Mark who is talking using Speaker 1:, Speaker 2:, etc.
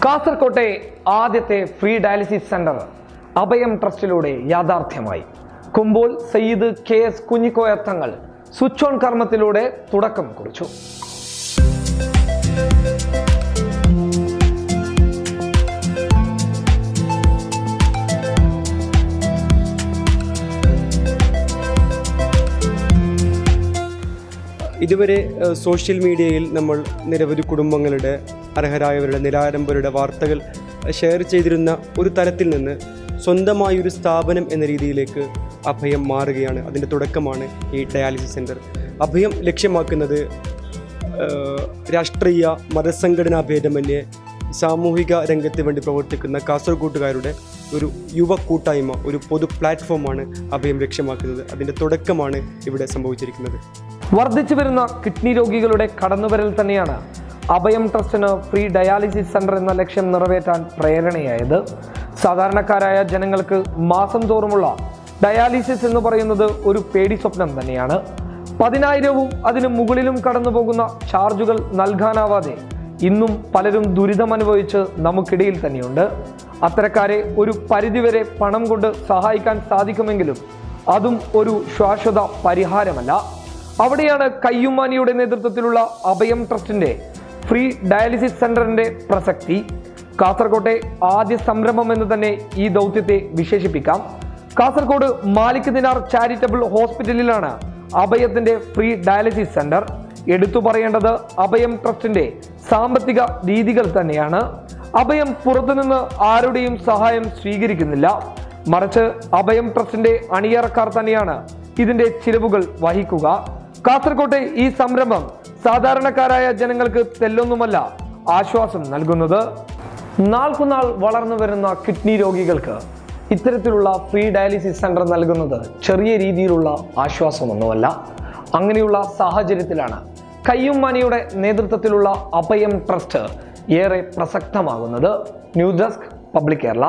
Speaker 1: കാസർകോട്ടെ ആദ്യത്തെ free dialysis centre അഭയം ട്രസ്റ്റിലൂടെ യാഥാർത്ഥ്യമായി. കുമ്പോൾ Sayyid KS Kunhikoya Thangal switch on കർമ്മത്തിലൂടെ തുടക്കം കുറിച്ചു.
Speaker 2: ഇതുവരെ സോഷ്യൽ മീഡിയയിൽ നമ്മൾ നിരവധി കുടുംബങ്ങളുടെ അർഹരായവരുടെ നിരാലംബരുടെ വാർത്തകൾ ഷെയർ ചെയ്തിരുന്ന ഒരു തലത്തിൽ നിന്ന് സ്വന്തമായൊരു സ്ഥാപനം എന്ന രീതിയിലേക്ക് അഭയം മാറുകയാണ്. അതിൻ്റെ തുടക്കമാണ് ഈ ഡയാലിസിസ് സെൻറ്റർ. അഭയം ലക്ഷ്യമാക്കുന്നത് രാഷ്ട്രീയ മതസംഘടനാ ഭേദമന്യേ സാമൂഹിക രംഗത്ത് വേണ്ടി പ്രവർത്തിക്കുന്ന കാസർഗോട്ടുകാരുടെ ഒരു യുവ കൂട്ടായ്മ, ഒരു പൊതു പ്ലാറ്റ്ഫോമാണ് അഭയം ലക്ഷ്യമാക്കുന്നത്. അതിൻ്റെ തുടക്കമാണ് ഇവിടെ സംഭവിച്ചിരിക്കുന്നത്.
Speaker 1: വർദ്ധിച്ചു വരുന്ന കിഡ്നി രോഗികളുടെ കടന്നുവരൽ തന്നെയാണ് അഭയം ട്രസ്റ്റിന് ഫ്രീ ഡയാലിസിസ് സെന്റർ എന്ന ലക്ഷ്യം നിറവേറ്റാൻ പ്രേരണയായത്. സാധാരണക്കാരായ ജനങ്ങൾക്ക് മാസം തോറുമുള്ള ഡയാലിസിസ് എന്ന് പറയുന്നത് ഒരു പേടി സ്വപ്നം തന്നെയാണ്. 10,000-വും അതിന് മുകളിലും കടന്നു പോകുന്ന ചാർജുകൾ നൽകാനാവാതെ ഇന്നും പലരും ദുരിതമനുഭവിച്ച് നമുക്കിടയിൽ തന്നെയുണ്ട്. അത്തരക്കാരെ ഒരു പരിധിവരെ പണം കൊണ്ട് സഹായിക്കാൻ സാധിക്കുമെങ്കിലും അതും ഒരു ശാശ്വത പരിഹാരമല്ല. അവിടെയാണ് കയ്യുമാനിയുടെ നേതൃത്വത്തിലുള്ള അഭയം ട്രസ്റ്റിന്റെ ഫ്രീ ഡയാലിസിസ് സെന്ററിന്റെ പ്രസക്തി. കാസർകോട്ടെ ആദ്യ സംരംഭം എന്ന് തന്നെ ഈ ദൗത്യത്തെ വിശേഷിപ്പിക്കാം. കാസർഗോഡ് മാലിക് ദിനാർ ചാരിറ്റബിൾ ഹോസ്പിറ്റലിലാണ് അഭയത്തിന്റെ ഫ്രീ ഡയാലിസിസ് സെന്റർ. എടുത്തു പറയേണ്ടത് അഭയം ട്രസ്റ്റിന്റെ സാമ്പത്തിക രീതികൾ തന്നെയാണ്. അഭയം പുറത്തുനിന്ന് ആരുടെയും സഹായം സ്വീകരിക്കുന്നില്ല. മറിച്ച് അഭയം ട്രസ്റ്റിന്റെ അണിയറക്കാർ തന്നെയാണ് ഇതിന്റെ ചിലവുകൾ വഹിക്കുക. കാസർകോട്ടെ ഈ സംരംഭം സാധാരണക്കാരായ ജനങ്ങൾക്ക് തെല്ലൊന്നുമല്ല ആശ്വാസം നൽകുന്നത്. നാൾക്കുനാൾ വളർന്നു വരുന്ന കിഡ്നി രോഗികൾക്ക് ഇത്തരത്തിലുള്ള ഫ്രീ ഡയാലിസിസ് സെന്റർ നൽകുന്നത് ചെറിയ രീതിയിലുള്ള ആശ്വാസമൊന്നുമല്ല. അങ്ങനെയുള്ള സാഹചര്യത്തിലാണ് കയ്യുമാനിയുടെ നേതൃത്വത്തിലുള്ള അഭയം ട്രസ്റ്റ് ഏറെ പ്രസക്തമാകുന്നത്. News desk, public Kerala.